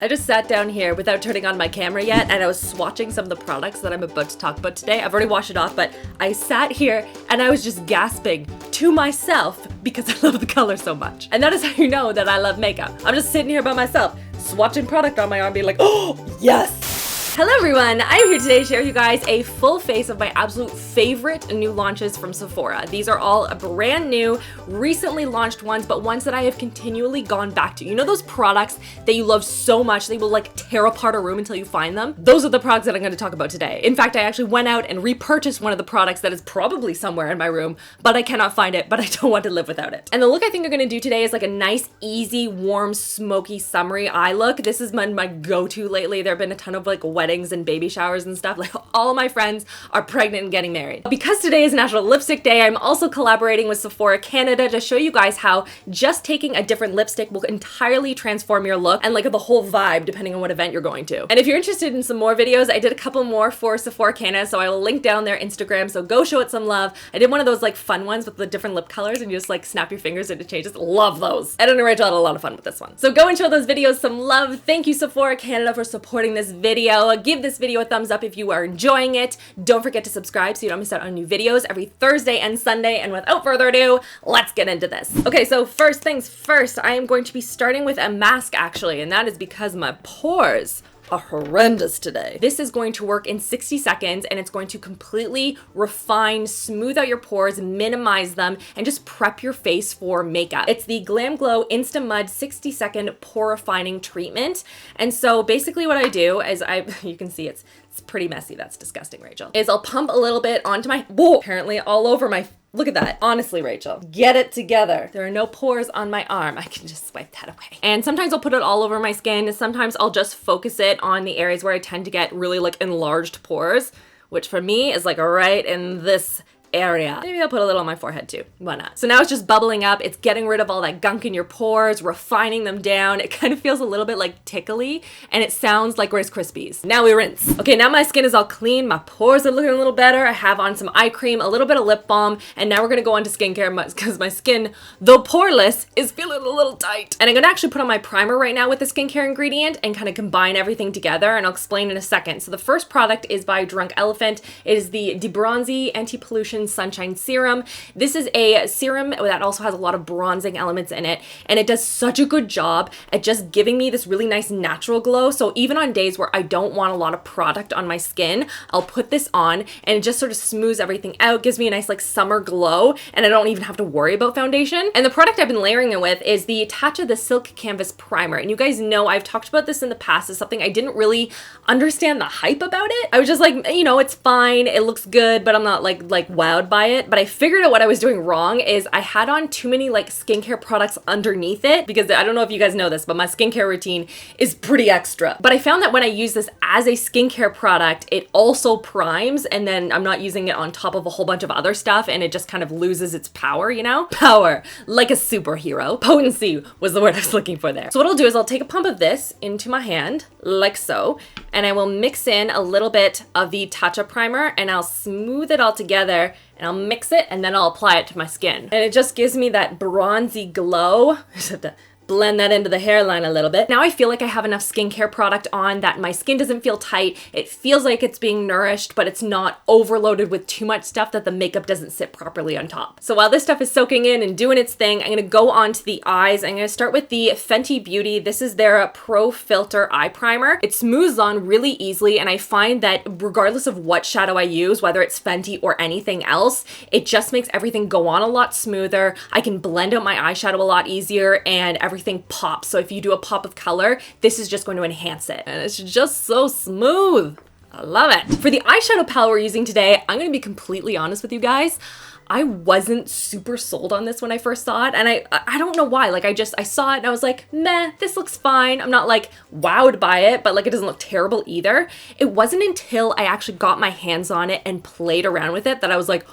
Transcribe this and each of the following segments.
I just sat down here without turning on my camera yet, and I was swatching some of the products that I'm about to talk about today. I've already washed it off, but I sat here and I was just gasping to myself because I love the color so much. And that is how you know that I love makeup. I'm just sitting here by myself, swatching product on my arm, being like, oh, yes! Hello everyone, I am here today to share with you guys a full face of my absolute favorite new launches from Sephora. These are all brand new, recently launched ones, but ones that I have continually gone back to. You know those products that you love so much, they will like tear apart a room until you find them? Those are the products that I'm going to talk about today. In fact, I actually went out and repurchased one of the products that is probably somewhere in my room, but I cannot find it, but I don't want to live without it. And the look I think I'm going to do today is like a nice, easy, warm, smoky, summery eye look. This is my go-to lately. There have been a ton of like weddings and baby showers and stuff. Like all of my friends are pregnant and getting married. Because today is National Lipstick Day, I'm also collaborating with Sephora Canada to show you guys how just taking a different lipstick will entirely transform your look and like the whole vibe depending on what event you're going to. And if you're interested in some more videos, I did a couple more for Sephora Canada, so I will link down their Instagram, so go show it some love. I did one of those like fun ones with the different lip colors and you just like snap your fingers and it changes. Love those. I don't know, Rachel had a lot of fun with this one. So go and show those videos some love. Thank you Sephora Canada for supporting this video. Give this video a thumbs up if you are enjoying it. Don't forget to subscribe so you don't miss out on new videos every Thursday and Sunday. And without further ado, let's get into this. Okay, so first things first, I am going to be starting with a mask actually, and that is because my pores are horrendous today. This is going to work in 60 seconds and it's going to completely refine, smooth out your pores, minimize them, and just prep your face for makeup. It's the Glam Glow Insta Mud 60-second pore refining treatment. And so basically what I do is you can see it's pretty messy. That's disgusting, Rachel. Is I'll pump a little bit onto my, whoa, apparently all over my, look at that. Honestly, Rachel, get it together. There are no pores on my arm. I can just swipe that away. And sometimes I'll put it all over my skin. Sometimes I'll just focus it on the areas where I tend to get really like enlarged pores, which for me is like right in this area. Maybe I'll put a little on my forehead too. Why not? So now it's just bubbling up. It's getting rid of all that gunk in your pores, refining them down. It kind of feels a little bit like tickly and it sounds like Rice Krispies. Now we rinse. Okay, now my skin is all clean. My pores are looking a little better. I have on some eye cream, a little bit of lip balm, and now we're gonna go on to skincare because my skin, though poreless, is feeling a little tight. And I'm gonna actually put on my primer right now with the skincare ingredient and kind of combine everything together, and I'll explain in a second. So the first product is by Drunk Elephant. It is the DeBronzy Anti-Pollution Sunshine Serum. This is a serum that also has a lot of bronzing elements in it, and it does such a good job at just giving me this really nice natural glow. So even on days where I don't want a lot of product on my skin, I'll put this on and it just sort of smooths everything out, gives me a nice like summer glow, and I don't even have to worry about foundation. And the product I've been layering it with is the Tatcha the Silk Canvas Primer. And you guys know I've talked about this in the past as something I didn't really understand the hype about it. I was just like, you know, it's fine, it looks good, but I'm not like wowed by it. But I figured out what I was doing wrong is I had on too many like skincare products underneath it, because I don't know if you guys know this, but my skincare routine is pretty extra. But I found that when I use this as a skincare product, it also primes, and then I'm not using it on top of a whole bunch of other stuff, and it just kind of loses its power, you know? Power, like a superhero. Potency was the word I was looking for there. So what I'll do is I'll take a pump of this into my hand, like so, and I will mix in a little bit of the Tatcha primer, and I'll smooth it all together, and I'll mix it, and then I'll apply it to my skin. And it just gives me that bronzy glow. I just have to blend that into the hairline a little bit. Now I feel like I have enough skincare product on that my skin doesn't feel tight. It feels like it's being nourished, but it's not overloaded with too much stuff that the makeup doesn't sit properly on top. So while this stuff is soaking in and doing its thing, I'm gonna go on to the eyes. I'm gonna start with the Fenty Beauty. This is their Pro Filter Eye Primer. It smooths on really easily, and I find that regardless of what shadow I use, whether it's Fenty or anything else, it just makes everything go on a lot smoother. I can blend out my eyeshadow a lot easier, and everything pops. So if you do a pop of color, this is just going to enhance it. And it's just so smooth. I love it. For the eyeshadow palette we're using today, I'm going to be completely honest with you guys. I wasn't super sold on this when I first saw it, and I don't know why. Like I saw it and I was like, meh, this looks fine. I'm not like wowed by it, but like it doesn't look terrible either. It wasn't until I actually got my hands on it and played around with it that I was like,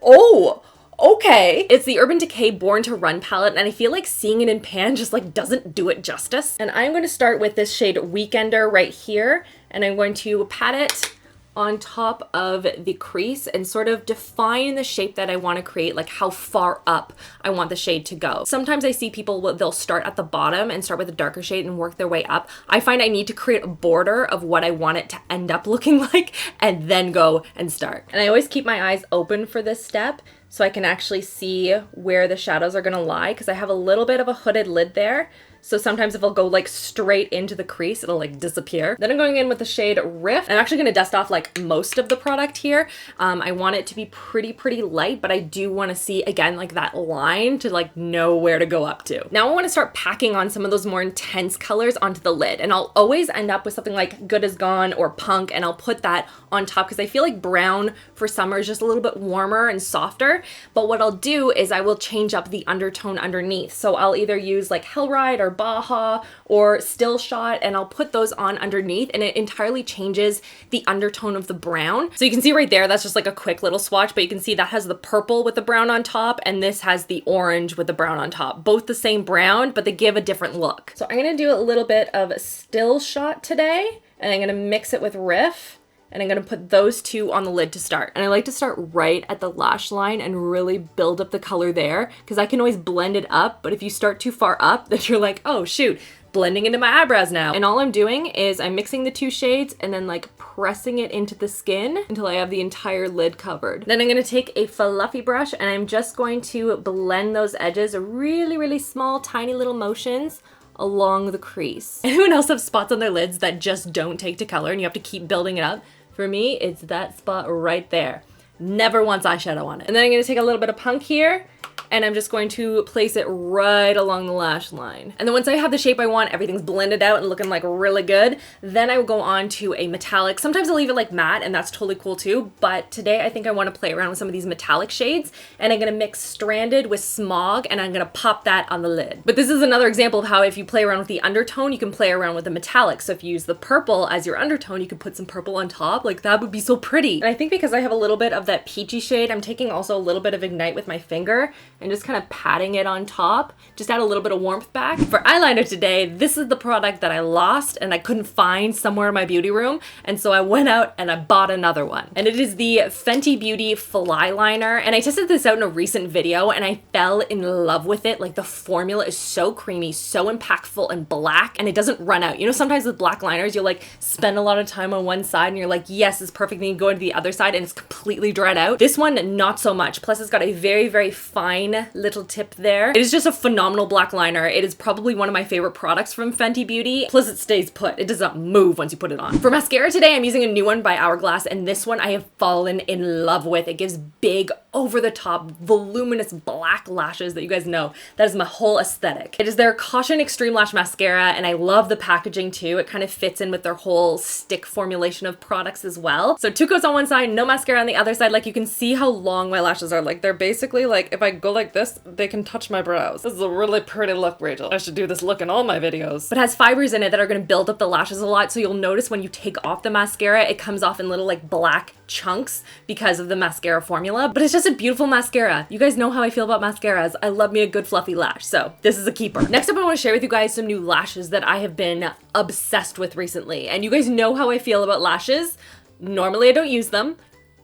oh, okay. It's the Urban Decay Born to Run palette, and I feel like seeing it in pan just like doesn't do it justice. And I'm going to start with this shade Weekender right here, and I'm going to pat it on top of the crease and sort of define the shape that I want to create, like how far up I want the shade to go. Sometimes I see people, they'll start at the bottom and start with a darker shade and work their way up. I find I need to create a border of what I want it to end up looking like and then go and start. And I always keep my eyes open for this step so I can actually see where the shadows are gonna lie, because I have a little bit of a hooded lid there. So sometimes if I'll go like straight into the crease, it'll like disappear. Then I'm going in with the shade Rift. I'm actually gonna dust off like most of the product here. I want it to be pretty light, but I do wanna see, again, like that line to like know where to go up to. Now I wanna start packing on some of those more intense colors onto the lid. And I'll always end up with something like Good As Gone or Punk, and I'll put that on top because I feel like brown for summer is just a little bit warmer and softer. But what I'll do is I will change up the undertone underneath. So I'll either use like Hellride or Baja or Still Shot, and I'll put those on underneath, and it entirely changes the undertone of the brown. So you can see right there, that's just like a quick little swatch, but you can see that has the purple with the brown on top, and this has the orange with the brown on top. Both the same brown, but they give a different look. So I'm gonna do a little bit of Still Shot today, and I'm gonna mix it with Riff. And I'm gonna put those two on the lid to start. And I like to start right at the lash line and really build up the color there, because I can always blend it up, but if you start too far up, then you're like, oh shoot, blending into my eyebrows now. And all I'm doing is I'm mixing the two shades and then like pressing it into the skin until I have the entire lid covered. Then I'm gonna take a fluffy brush and I'm just going to blend those edges, really small, tiny little motions along the crease. Anyone else have spots on their lids that just don't take to color and you have to keep building it up? For me, it's that spot right there. Never wants eyeshadow on it. And then I'm gonna take a little bit of Punk here, and I'm just going to place it right along the lash line. And then once I have the shape I want, everything's blended out and looking like really good, then I will go on to a metallic. Sometimes I'll leave it like matte, and that's totally cool too, but today I think I wanna play around with some of these metallic shades, and I'm gonna mix Stranded with Smog, and I'm gonna pop that on the lid. But this is another example of how if you play around with the undertone, you can play around with the metallic. So if you use the purple as your undertone, you can put some purple on top. Like that would be so pretty. And I think because I have a little bit of that peachy shade, I'm taking also a little bit of Ignite with my finger, and just kind of patting it on top, just add a little bit of warmth back. For eyeliner today, this is the product that I lost and I couldn't find somewhere in my beauty room, and so I went out and I bought another one. And it is the Fenty Beauty Fly Liner, and I tested this out in a recent video and I fell in love with it. Like the formula is so creamy, so impactful and black, and it doesn't run out. You know, sometimes with black liners, you'll like spend a lot of time on one side and you're like, yes, it's perfect, then you go to the other side and it's completely dried out. This one, not so much. Plus it's got a very fine little tip there. It is just a phenomenal black liner. It is probably one of my favorite products from Fenty Beauty. Plus it stays put. It does not move once you put it on. For mascara today, I'm using a new one by Hourglass, and this one I have fallen in love with. It gives big, over the top, voluminous black lashes that you guys know. That is my whole aesthetic. It is their Caution Extreme Lash Mascara, and I love the packaging too. It kind of fits in with their whole stick formulation of products as well. So 2 coats on one side, no mascara on the other side. Like you can see how long my lashes are. Like they're basically like, if I go like this, they can touch my brows. This is a really pretty look, Rachel. I should do this look in all my videos. But it has fibers in it that are gonna build up the lashes a lot, so you'll notice when you take off the mascara, it comes off in little like black chunks because of the mascara formula. But it's just a beautiful mascara. You guys know how I feel about mascaras. I love me a good fluffy lash, so this is a keeper. Next up, I want to share with you guys some new lashes that I have been obsessed with recently. And you guys know how I feel about lashes. Normally I don't use them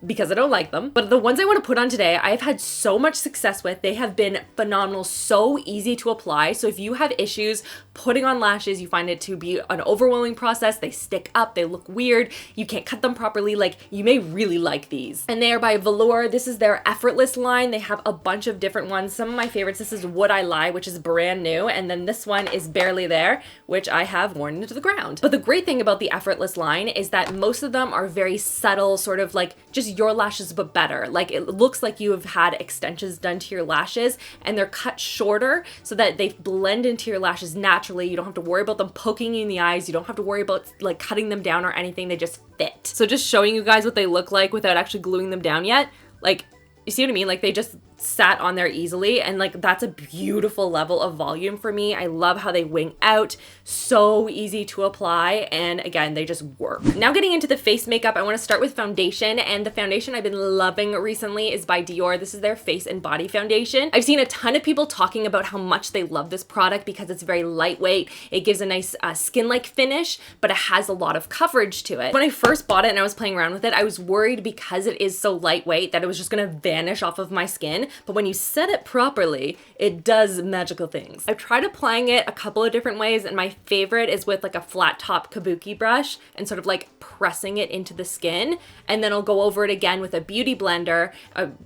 because I don't like them, but the ones I want to put on today, I've had so much success with. They have been phenomenal, so easy to apply. So if you have issues putting on lashes, you find it to be an overwhelming process, they stick up, they look weird, you can't cut them properly, like you may really like these. And they are by Velour. This is their Effortless line. They have a bunch of different ones. Some of my favorites, this is Would I Lie, which is brand new, and then this one is Barely There, which I have worn into the ground. But the great thing about the Effortless line is that most of them are very subtle, sort of like just your lashes but better. Like it looks like you have had extensions done to your lashes, and they're cut shorter so that they blend into your lashes naturally. You don't have to worry about them poking you in the eyes. You don't have to worry about like cutting them down or anything. They just fit. So just showing you guys what they look like without actually gluing them down yet. Like, you see what I mean? Like they just sat on there easily, and like that's a beautiful level of volume for me. I love how they wing out, so easy to apply, and again, they just work. Now getting into the face makeup, I want to start with foundation, and the foundation I've been loving recently is by Dior. This is their face and body foundation. I've seen a ton of people talking about how much they love this product because it's very lightweight. It gives a nice skin-like finish, but it has a lot of coverage to it. When I first bought it and I was playing around with it, I was worried because it is so lightweight that it was just gonna vanish off of my skin, but when you set it properly, it does magical things. I've tried applying it a couple of different ways, and my favorite is with like a flat top kabuki brush and sort of like pressing it into the skin, and then I'll go over it again with a beauty blender,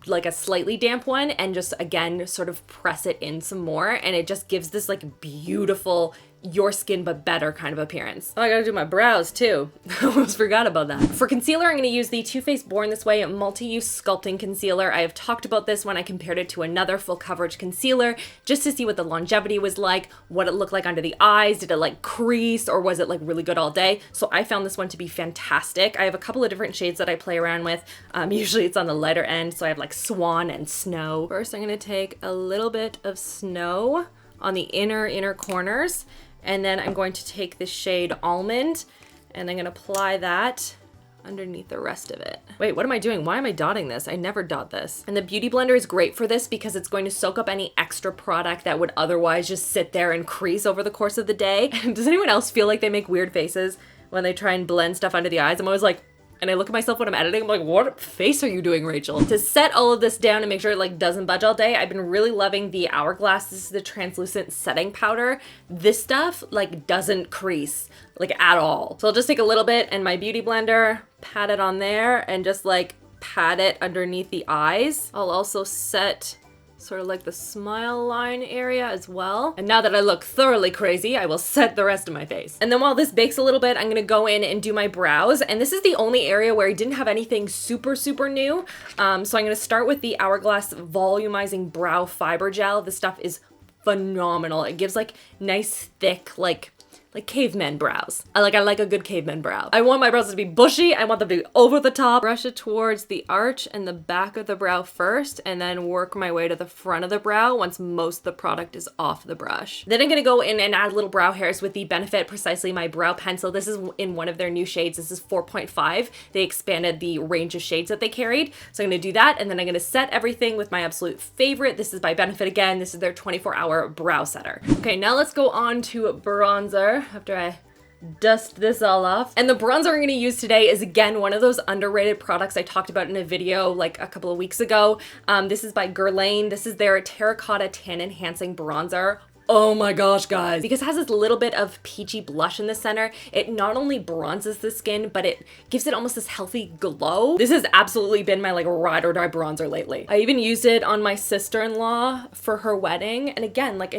like a slightly damp one, and just again sort of press it in some more, and it just gives this like beautiful your skin but better kind of appearance. Oh, I gotta do my brows too. I almost forgot about that. For concealer, I'm gonna use the Too Faced Born This Way multi-use sculpting concealer. I have talked about this when I compared it to another full coverage concealer just to see what the longevity was like, what it looked like under the eyes, did it like crease, or was it like really good all day? So I found this one to be fantastic. I have a couple of different shades that I play around with. Usually it's on the lighter end, so I have like Swan and Snow. First, I'm gonna take a little bit of Snow on the inner corners, and then I'm going to take the shade Almond, and I'm gonna apply that underneath the rest of it. Wait, what am I doing? Why am I dotting this? I never dot this. And the Beauty Blender is great for this because it's going to soak up any extra product that would otherwise just sit there and crease over the course of the day. Does anyone else feel like they make weird faces when they try and blend stuff under the eyes? I'm always like, and I look at myself when I'm editing, I'm like, what face are you doing, Rachel? To set all of this down and make sure it like doesn't budge all day, I've been really loving the Hourglass. This is the translucent setting powder. This stuff like doesn't crease like at all. So I'll just take a little bit and my Beauty Blender, pat it on there, and just like pat it underneath the eyes. I'll also set sort of like the smile line area as well. And now that I look thoroughly crazy, I will set the rest of my face. And then while this bakes a little bit, I'm gonna go in and do my brows. And this is the only area where I didn't have anything super new. So I'm gonna start with the Hourglass Volumizing Brow Fiber Gel. This stuff is phenomenal. It gives like nice, thick, like caveman brows. I like a good caveman brow. I want my brows to be bushy. I want them to be over the top. Brush it towards the arch and the back of the brow first, and then work my way to the front of the brow once most of the product is off the brush. Then I'm gonna go in and add little brow hairs with the Benefit Precisely My Brow Pencil. This is in one of their new shades. This is 4.5. They expanded the range of shades that they carried. So I'm gonna do that, and then I'm gonna set everything with my absolute favorite. This is by Benefit again. This is their 24-hour brow setter. Okay, now let's go on to bronzer after I dust this all off. And the bronzer I'm gonna use today is again one of those underrated products I talked about in a video like a couple of weeks ago. This is by Guerlain. This is their Terracotta Tan Enhancing Bronzer. Oh my gosh, guys. Because it has this little bit of peachy blush in the center, it not only bronzes the skin, but it gives it almost this healthy glow. This has absolutely been my like ride or die bronzer lately. I even used it on my sister-in-law for her wedding. And again, like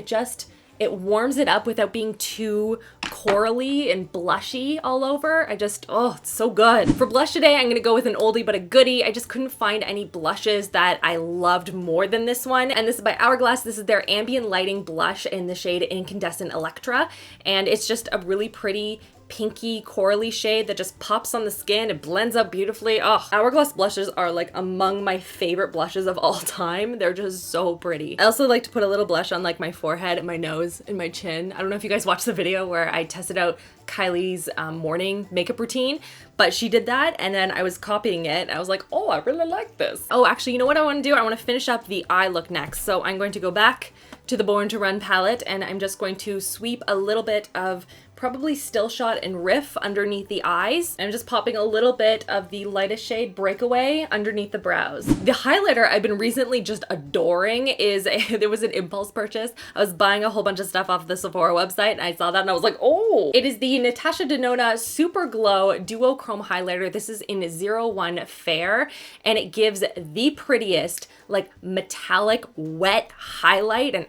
it warms it up without being too corally and blushy all over. Oh, it's so good. For blush today, I'm gonna go with an oldie but a goodie. I just couldn't find any blushes that I loved more than this one. And this is by Hourglass. This is their Ambient Lighting Blush in the shade Incandescent Electra. And it's just a really pretty pinky corally shade that just pops on the skin. It blends up beautifully. Oh, Hourglass blushes are like among my favorite blushes of all time. They're just so pretty. I also like to put a little blush on like my forehead and my nose and my chin. I don't know if you guys watched the video where I tested out Kylie's morning makeup routine, but she did that and then I was copying it. I was like, oh, I really like this. Oh, actually, you know what I want to do? I want to finish up the eye look next. So I'm going to go back to the Born to Run palette and I'm just going to sweep a little bit of probably Still Shot and Riff underneath the eyes. I'm just popping a little bit of the lightest shade Breakaway underneath the brows. The highlighter I've been recently just adoring is, there was an impulse purchase. I was buying a whole bunch of stuff off the Sephora website and I saw that and I was like, oh! It is the Natasha Denona Super Glow Duochrome Highlighter. This is in 01 Fair and it gives the prettiest like metallic wet highlight and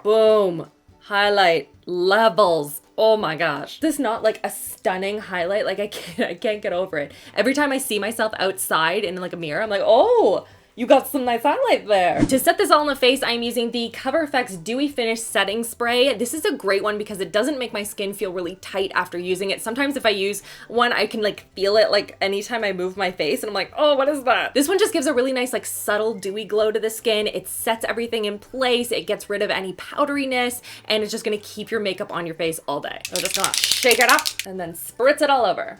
boom, highlight levels. Oh my gosh. This is not like a stunning highlight. Like I can't get over it. Every time I see myself outside in like a mirror, I'm like, oh, You got some nice highlight there. To set this all on the face, I'm using the Cover FX Dewy Finish Setting Spray. This is a great one because it doesn't make my skin feel really tight after using it. Sometimes if I use one, I can like feel it like anytime I move my face and I'm like, oh, what is that? This one just gives a really nice like subtle dewy glow to the skin. It sets everything in place. It gets rid of any powderiness and it's just gonna keep your makeup on your face all day. I'm just gonna shake it up and then spritz it all over.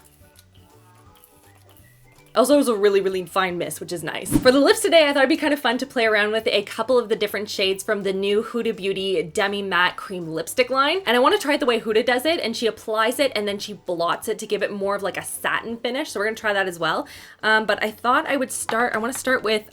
Also, it was a really, really fine mist, which is nice. For the lips today, I thought it'd be kind of fun to play around with a couple of the different shades from the new Huda Beauty Demi Matte Cream Lipstick line. And I want to try it the way Huda does it, and she applies it and then she blots it to give it more of like a satin finish. So we're gonna try that as well. But I thought I want to start with,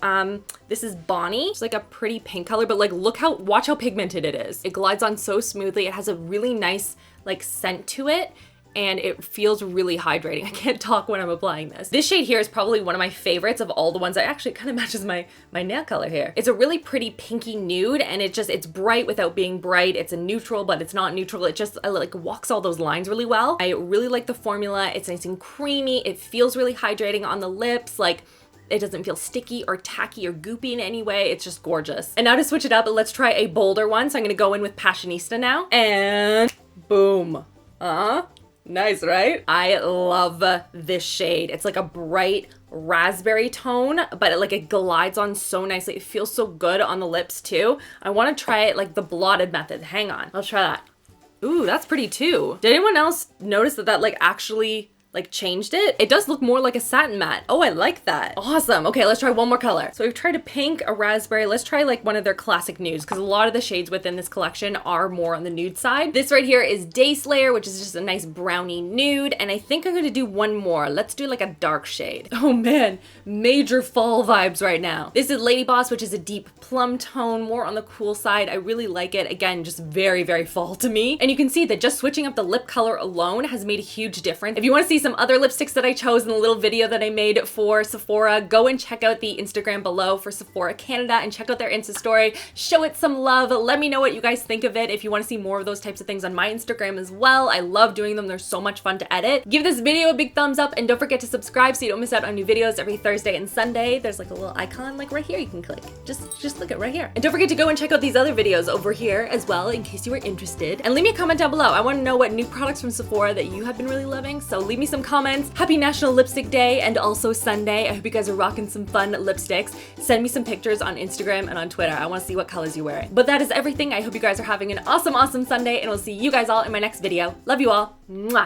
this is Bonnie. It's like a pretty pink color, but like watch how pigmented it is. It glides on so smoothly. It has a really nice like scent to it. And it feels really hydrating. I can't talk when I'm applying this. This shade here is probably one of my favorites of all the ones. Actually, it kind of matches my nail color here. It's a really pretty pinky nude and it's bright without being bright. It's a neutral, but it's not neutral. It just like walks all those lines really well. I really like the formula. It's nice and creamy. It feels really hydrating on the lips. Like, it doesn't feel sticky or tacky or goopy in any way. It's just gorgeous. And now to switch it up, let's try a bolder one. So I'm gonna go in with Passionista now. And boom. Nice, right? I love this shade. It's like a bright raspberry tone, but it glides on so nicely. It feels so good on the lips too. I want to try it like the blotted method. Hang on, I'll try that. Ooh, that's pretty too. Did anyone else notice that like actually like changed it? It does look more like a satin matte. Oh, I like that. Awesome. Okay, let's try one more color. So we've tried a pink, a raspberry. Let's try like one of their classic nudes because a lot of the shades within this collection are more on the nude side. This right here is Day Slayer, which is just a nice brownie nude. And I think I'm gonna do one more. Let's do like a dark shade. Oh man, major fall vibes right now. This is Lady Boss, which is a deep plum tone, more on the cool side. I really like it. Again, just very, very fall to me. And you can see that just switching up the lip color alone has made a huge difference. If you want to see some other lipsticks that I chose in the little video that I made for Sephora, go and check out the Instagram below for Sephora Canada and check out their Insta story. Show it some love. Let me know what you guys think of it. If you want to see more of those types of things on my Instagram as well, I love doing them. They're so much fun to edit. Give this video a big thumbs up and don't forget to subscribe so you don't miss out on new videos every Thursday and Sunday. There's like a little icon like right here you can click. Just look at right here. And don't forget to go and check out these other videos over here as well in case you were interested. And leave me a comment down below. I want to know what new products from Sephora that you have been really loving. So leave me some comments. Happy National Lipstick Day and also Sunday. I hope you guys are rocking some fun lipsticks. Send me some pictures on Instagram and on Twitter. I want to see what colors you're wearing. But that is everything. I hope you guys are having an awesome, awesome Sunday and we'll see you guys all in my next video. Love you all. Mwah.